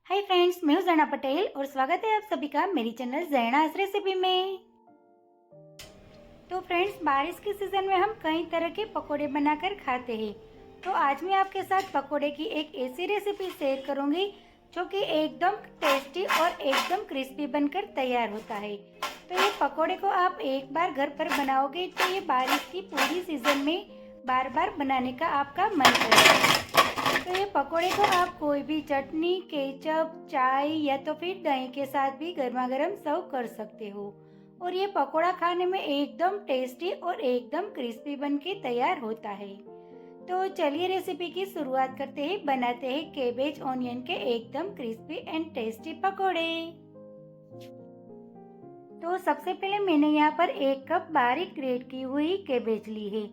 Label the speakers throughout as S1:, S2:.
S1: Hi friends, मैं हूँ जैना पटेल और स्वागत है आप सभी का मेरी चैनल जैनास रेसिपी में। तो फ्रेंड्स, बारिश के सीज़न में हम कई तरह के पकोड़े बनाकर खाते हैं। तो आज मैं आपके साथ पकोड़े की एक ऐसी रेसिपी शेयर करूँगी जो कि एकदम टेस्टी और एकदम क्रिस्पी बनकर तैयार होता है। तो ये पकोड़े को आप एक बार घर पर बनाओगे तो ये बारिश की पूरी सीज़न में बार बार बनाने का आपका मन करेगा। तो ये पकोड़े को आप कोई भी चटनी, केचप, चाय या तो फिर दही के साथ भी गर्मा गर्म सर्व कर सकते हो। और ये पकोड़ा खाने में एकदम टेस्टी और एकदम क्रिस्पी बनके तैयार होता है। तो चलिए रेसिपी की शुरुआत करते हैं। बनाते हैं कैबेज ऑनियन के एकदम क्रिस्पी एंड टेस्टी पकोड़े। तो सबसे पहले मैंने यहाँ पर 1 कप बारीक ग्रेट की हुई कैबेज ली है।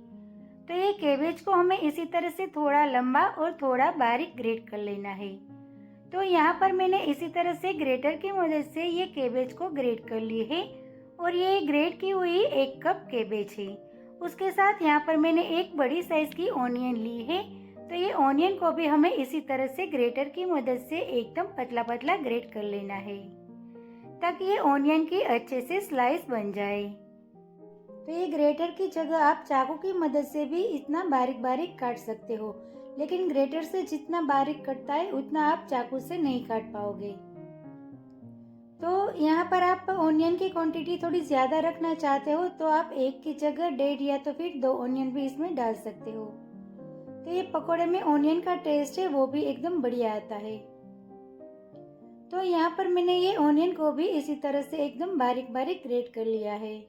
S1: तो ये कैबेज को हमें इसी तरह से थोड़ा लंबा और थोड़ा बारीक ग्रेट कर लेना है। तो यहाँ पर मैंने इसी तरह से ग्रेटर की मदद से ये कैबेज को ग्रेट कर ली है। और ये ग्रेट की हुई 1 कप कैबेज है। उसके साथ यहाँ पर मैंने एक बड़ी साइज की ऑनियन ली है। तो ये ऑनियन को भी हमें इसी तरह से ग्रेटर की मदद से एकदम पतला पतला ग्रेट कर लेना है ताकि ये ऑनियन की अच्छे से स्लाइस बन जाए। तो ये ग्रेटर की जगह आप चाकू की मदद से भी इतना बारीक बारीक काट सकते हो, लेकिन ग्रेटर से जितना बारीक कटता है उतना आप चाकू से नहीं काट पाओगे। तो यहाँ पर आप ऑनियन की क्वांटिटी थोड़ी ज़्यादा रखना चाहते हो तो आप एक की जगह 1.5 या तो फिर 2 ऑनियन भी इसमें डाल सकते हो। तो ये पकोड़े में ऑनियन का टेस्ट है वो भी एकदम बढ़िया आता है। तो यहाँ पर मैंने ये ऑनियन को भी इसी तरह से एकदम बारीक बारीक ग्रेट कर लिया है।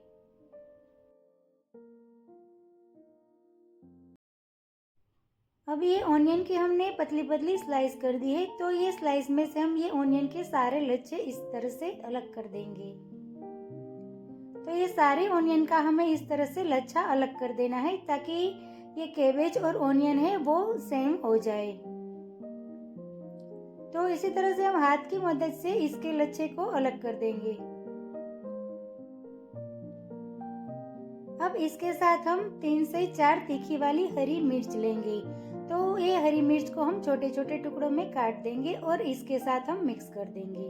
S1: अब ये ऑनियन की हमने पतली पतली स्लाइस कर दी है। तो ये स्लाइस में से हम ये ऑनियन के सारे लच्छे इस तरह से अलग कर देंगे। तो ये सारे ऑनियन का हमें इस तरह से लच्छा अलग कर देना है ताकि ये कैबेज और ऑनियन है वो सेम हो जाए। तो इसी तरह से हम हाथ की मदद से इसके लच्छे को अलग कर देंगे। अब इसके साथ हम 3 से 4 तीखी वाली हरी मिर्च लेंगे। तो ये हरी मिर्च को हम छोटे छोटे टुकड़ों में काट देंगे और इसके साथ हम मिक्स कर देंगे।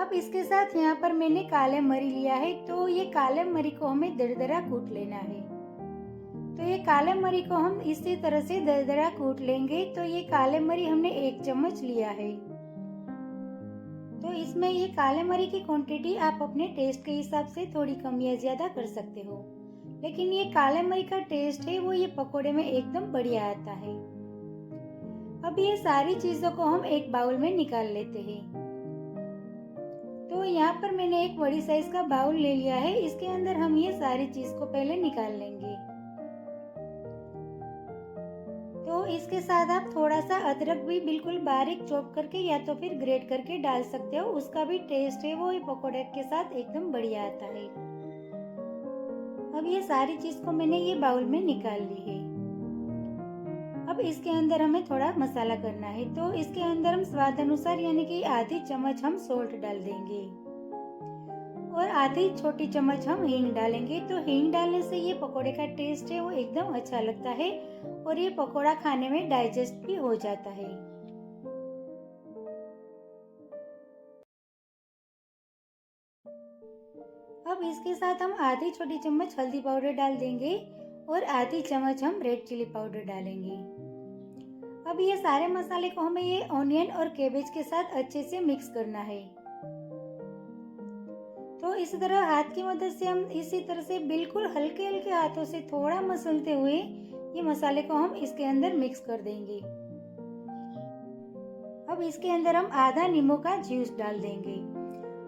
S1: अब इसके साथ यहाँ पर मैंने काले मरी लिया है। तो ये काले मरी को हमें दरदरा कूट लेना है। तो ये काले मरी को हम इसी तरह से दरदरा कूट लेंगे। तो ये काले मरी हमने 1 चम्मच लिया है। तो इसमें ये काले मरी की क्वांटिटी आप अपने टेस्ट के हिसाब से थोड़ी कम या ज्यादा कर सकते हो, लेकिन ये काले मरी का टेस्ट है वो ये पकोड़े में एकदम बढ़िया आता है। अब ये सारी चीजों को हम एक बाउल में निकाल लेते हैं। तो यहाँ पर मैंने एक बड़ी साइज का बाउल ले लिया है। इसके अंदर हम ये सारी चीज को पहले निकाल लेंगे। तो इसके साथ आप थोड़ा सा अदरक भी बिल्कुल बारीक चॉप करके या तो फिर ग्रेट करके डाल सकते हो। उसका भी टेस्ट है वो ये पकोड़े के साथ एकदम बढ़िया आता है। अब ये सारी चीज को मैंने ये बाउल में निकाल ली है। अब इसके अंदर हमें थोड़ा मसाला करना है। तो इसके अंदर हम स्वाद अनुसार यानी कि आधी चम्मच हम सोल्ट डाल देंगे और आधी छोटी चम्मच हम हींग डालेंगे। तो हींग डालने से ये पकोड़े का टेस्ट है वो एकदम अच्छा लगता है और ये पकोड़ा खाने में डाइजेस्ट भी हो जाता है। अब इसके साथ हम आधी छोटी चम्मच हल्दी पाउडर डाल देंगे और आधी चम्मच हम रेड चिली पाउडर डालेंगे। अब ये सारे मसाले को हमें ये ऑनियन और कैबेज के साथ अच्छे से मिक्स करना है। तो इस तरह हाथ की मदद से हम इसी तरह से बिल्कुल हल्के हल्के हाथों से थोड़ा मसलते हुए ये मसाले को हम इसके अंदर मिक्स कर देंगे। अब इसके अंदर हम आधा नींबू का जूस डाल देंगे।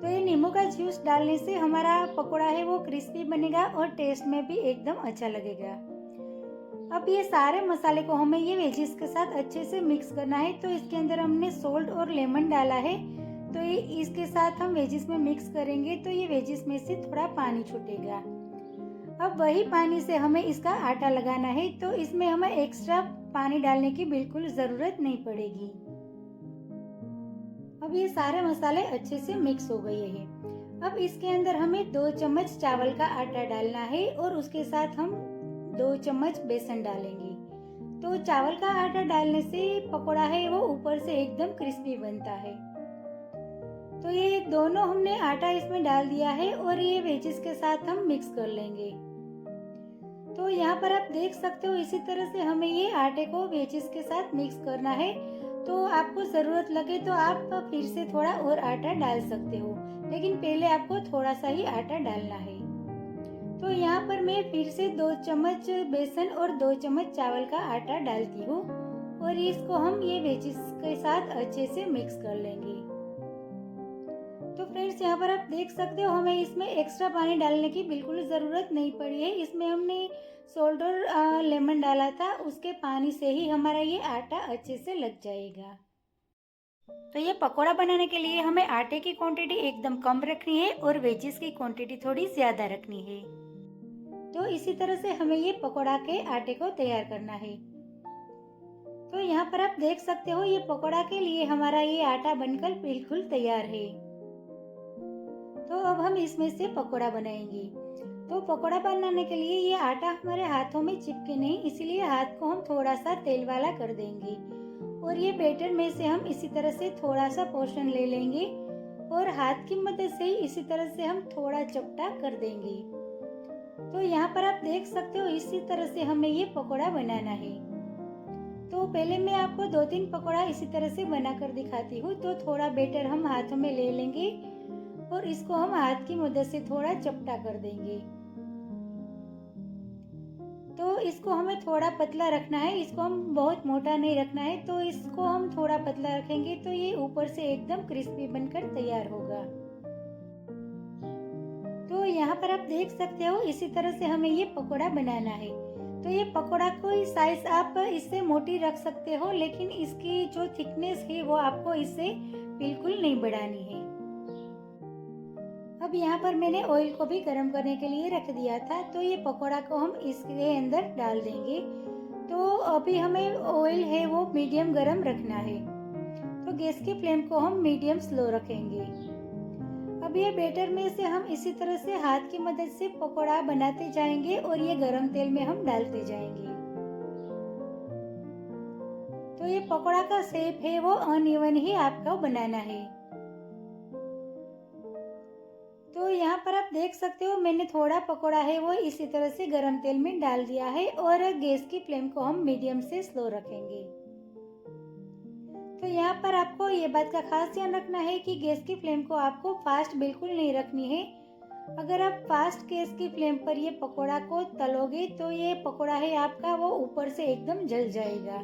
S1: तो ये नींबू का जूस डालने से हमारा पकोड़ा है वो क्रिस्पी बनेगा और टेस्ट में भी एकदम अच्छा लगेगा। अब ये सारे मसाले को हमें ये वेजिस के साथ अच्छे से मिक्स करना है। तो इसके अंदर हमने सोल्ट और लेमन डाला है। तो ये इसके साथ हम वेजिस में मिक्स करेंगे तो ये वेजिस में से थोड़ा पानी छूटेगा। अब वही पानी से हमें इसका आटा लगाना है। तो इसमें हमें एक्स्ट्रा पानी डालने की बिल्कुल जरूरत नहीं पड़ेगी। अब ये सारे मसाले अच्छे से मिक्स हो गए हैं। अब इसके अंदर हमें 2 चम्मच चावल का आटा डालना है और उसके साथ हम 2 चम्मच बेसन डालेंगे। तो चावल का आटा डालने से पकोड़ा है वो ऊपर से एकदम क्रिस्पी बनता है। तो ये दोनों हमने आटा इसमें डाल दिया है और ये वेजिस के साथ हम मिक्स कर लेंगे। तो यहाँ पर आप देख सकते हो इसी तरह से हमें ये आटे को वेजिस के साथ मिक्स करना है। तो आपको ज़रूरत लगे तो आप फिर से थोड़ा और आटा डाल सकते हो, लेकिन पहले आपको थोड़ा सा ही आटा डालना है। तो यहाँ पर मैं फिर से 2 चम्मच बेसन और 2 चम्मच चावल का आटा डालती हूँ और इसको हम ये वेजिस के साथ अच्छे से मिक्स कर लेंगे। तो फ्रेंड्स यहाँ पर आप देख सकते हो हमें इसमें एक्स्ट्रा पानी डालने की बिल्कुल ज़रूरत नहीं पड़ी है। इसमें हमने सॉल्ट और लेमन डाला था, उसके पानी से ही हमारा ये आटा अच्छे से लग जाएगा। तो ये पकोड़ा बनाने के लिए हमें आटे की क्वांटिटी एकदम कम रखनी है और वेजिस की क्वांटिटी थोड़ी ज़्यादा रखनी है। तो इसी तरह से हमें ये पकोड़ा के आटे को तैयार करना है। तो यहाँ पर आप देख सकते हो ये पकोड़ा के लिए हमारा ये आटा बनकर बिल्कुल तैयार है। तो अब हम इसमें से पकोड़ा बनाएंगे। तो पकोड़ा बनाने के लिए ये आटा हमारे हाथों में चिपके नहीं, इसीलिए हाथ को हम थोड़ा सा तेल वाला कर देंगे और ये बैटर में से हम इसी तरह से थोड़ा सा पोर्शन ले लेंगे और हाथ की मदद से ही इसी तरह से हम थोड़ा चपटा कर देंगे। तो यहाँ पर आप देख सकते हो इसी तरह से हमें ये पकोड़ा बनाना है। तो पहले मैं आपको 2-3 पकोड़ा इसी तरह से बनाकर दिखाती हूँ। तो थोड़ा बैटर हम हाथों में ले लेंगे और इसको हम हाथ की मदद से थोड़ा चपटा कर देंगे। तो इसको हमें थोड़ा पतला रखना है, इसको हम बहुत मोटा नहीं रखना है। तो इसको हम थोड़ा पतला रखेंगे तो ये ऊपर से एकदम क्रिस्पी बनकर तैयार होगा। तो यहाँ पर आप देख सकते हो इसी तरह से हमें ये पकोड़ा बनाना है। तो ये पकोड़ा कोई साइज आप इससे मोटी रख सकते हो, लेकिन इसकी जो थिकनेस है वो आपको इससे बिल्कुल नहीं बढ़ानी है। अब यहाँ पर मैंने ऑयल को भी गर्म करने के लिए रख दिया था। तो ये पकोड़ा को हम इसके अंदर डाल देंगे। तो अभी हमें ऑयल है वो मीडियम गर्म रखना है। तो गैस की फ्लेम को हम मीडियम स्लो रखेंगे। अब ये बैटर में से हम इसी तरह से हाथ की मदद से पकोड़ा बनाते जाएंगे और ये गरम तेल में हम डालते जाएंगे। तो ये पकोड़ा का शेप है वो अनइवन ही आपको बनाना है। तो यहाँ पर आप देख सकते हो मैंने थोड़ा पकोड़ा है वो इसी तरह से गरम तेल में डाल दिया है और गैस की फ्लेम को हम मीडियम से स्लो रखेंगे। तो यहाँ पर आपको ये बात का खास ध्यान रखना है कि गैस की फ्लेम को आपको फास्ट बिल्कुल नहीं रखनी है। अगर आप फास्ट गैस की फ्लेम पर ये पकोड़ा को तलोगे तो ये पकोड़ा है आपका वो ऊपर से एकदम जल जाएगा।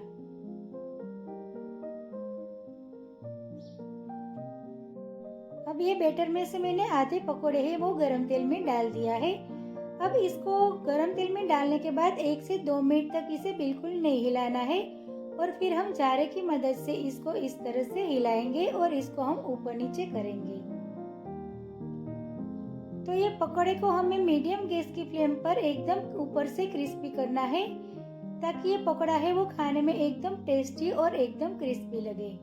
S1: अब ये बैटर में से मैंने आधे पकोड़े हैं वो गरम तेल में डाल दिया है। अब इसको गरम तेल में डालने के बाद 1 से 2 मिनट तक इसे बिल्कुल नहीं हिलाना है और फिर हम झारे की मदद से इसको इस तरह से हिलाएंगे और इसको हम ऊपर नीचे करेंगे। तो ये पकोड़े को हमें मीडियम गैस की फ्लेम पर एकदम ऊपर से क्रिस्पी करना है ताकि ये पकोड़ा है वो खाने में एकदम टेस्टी और एकदम क्रिस्पी लगे।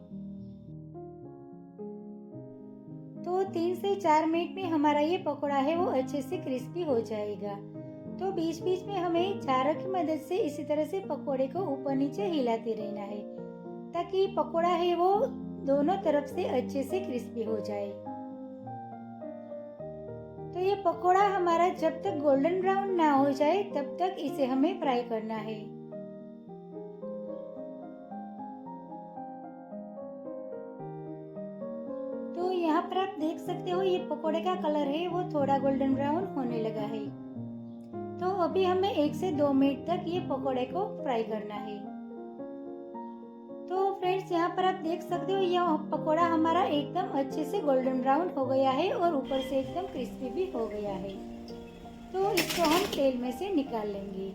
S1: तो 3 से 4 मिनट में हमारा ये पकोड़ा है वो अच्छे से क्रिस्पी हो जाएगा। तो बीच बीच में हमें झारा की मदद से इसी तरह से पकोड़े को ऊपर नीचे हिलाते रहना है ताकि पकोड़ा है वो दोनों तरफ से अच्छे से क्रिस्पी हो जाए। तो ये पकोड़ा हमारा जब तक गोल्डन ब्राउन ना हो जाए तब तक इसे हमें फ्राई करना है। तो यहाँ पर आप देख सकते हो ये पकोड़े का कलर है वो थोड़ा गोल्डन ब्राउन होने लगा है। तो अभी हमें 1 से 2 मिनट तक ये पकोड़े को फ्राई करना है। तो फ्रेंड्स यहाँ पर आप देख सकते हो यह पकोड़ा हमारा एकदम अच्छे से गोल्डन ब्राउन हो गया है और ऊपर से एकदम क्रिस्पी भी हो गया है। तो इसको हम तेल में से निकाल लेंगे।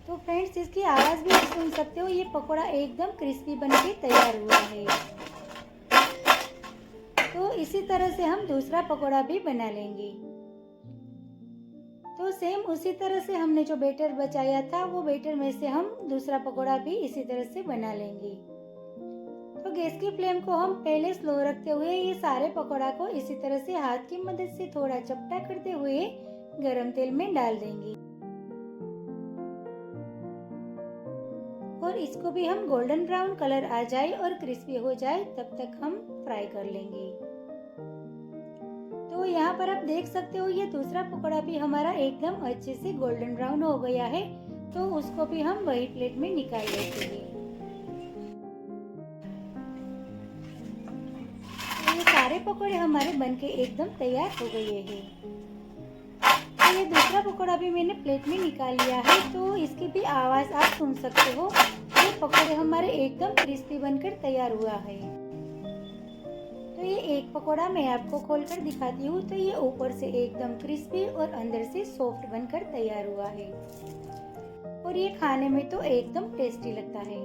S1: तो फ्रेंड्स इसकी आवाज़ भी आप सुन सकते हो, ये पकोड़ा एकदम क्रिस्पी बनके तैयार हुआ है। तो इसी तरह से हम दूसरा पकोड़ा भी बना लेंगे। तो सेम उसी तरह से हमने जो बैटर बचाया था वो बैटर में से हम दूसरा पकोड़ा भी इसी तरह से बना लेंगे। तो गैस की फ्लेम को हम पहले स्लो रखते हुए ये सारे पकोड़ा को इसी तरह से हाथ की मदद से थोड़ा चपटा करते हुए गरम तेल में डाल देंगे और इसको भी हम गोल्डन ब्राउन कलर आ जाए और क्रिस्पी हो जाए तब तक हम फ्राई कर लेंगे। तो यहाँ पर आप देख सकते हो ये दूसरा पकौड़ा भी हमारा एकदम अच्छे से गोल्डन ब्राउन हो गया है, तो उसको भी हम वही प्लेट में निकाल लेते हैं। तो ये सारे पकौड़े हमारे बनके एकदम तैयार हो गए हैं। तो ये दूसरा पकौड़ा भी मैंने प्लेट में निकाल लिया है, तो इसकी भी आवाज़ आप सुन सकते हो। ये पकौड़े हमारे एकदम क्रिस्पी बनकर तैयार हुआ है। तो ये एक पकौड़ा मैं आपको खोलकर दिखाती हूँ। तो ये ऊपर से एकदम क्रिस्पी और अंदर से सॉफ्ट बनकर तैयार हुआ है और ये खाने में तो एकदम टेस्टी लगता है।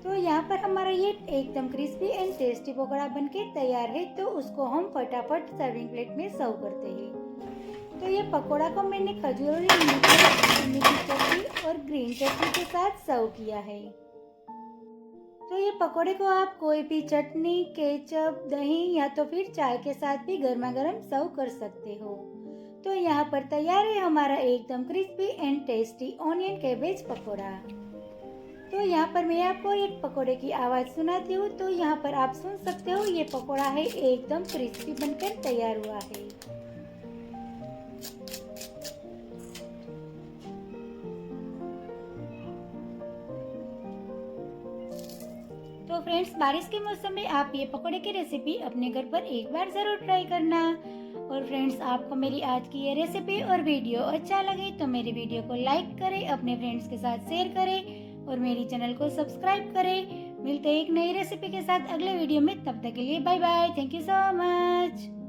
S1: तो यहाँ पर हमारा ये एकदम क्रिस्पी एंड टेस्टी पकौड़ा बनके तैयार है, तो उसको हम फटाफट सर्विंग प्लेट में सर्व करते हैं। तो ये पकौड़ा को मैंने खजूर की चटनी और ग्रीन चटनी के साथ सर्व किया है। तो ये पकौड़े को आप कोई भी चटनी, केचप, दही या तो फिर चाय के साथ भी गर्मा गर्म सर्व कर सकते हो। तो यहाँ पर तैयार है हमारा एकदम crispy and tasty onion cabbage pakora. तो यहाँ पर मैं आपको एक पकौड़े की आवाज़ सुनाती हूँ। तो यहाँ पर आप सुन सकते हो ये पकौड़ा है एकदम क्रिस्पी बनकर तैयार हुआ है। तो फ्रेंड्स, बारिश के मौसम में आप ये पकौड़े की रेसिपी अपने घर पर एक बार ज़रूर ट्राई करना। और फ्रेंड्स, आपको मेरी आज की ये रेसिपी और वीडियो अच्छा लगे तो मेरी वीडियो को लाइक करें, अपने फ्रेंड्स के साथ शेयर करें और मेरी चैनल को सब्सक्राइब करें। मिलते हैं एक नई रेसिपी के साथ अगले वीडियो में, तब तक के लिए bye bye. Thank you so much.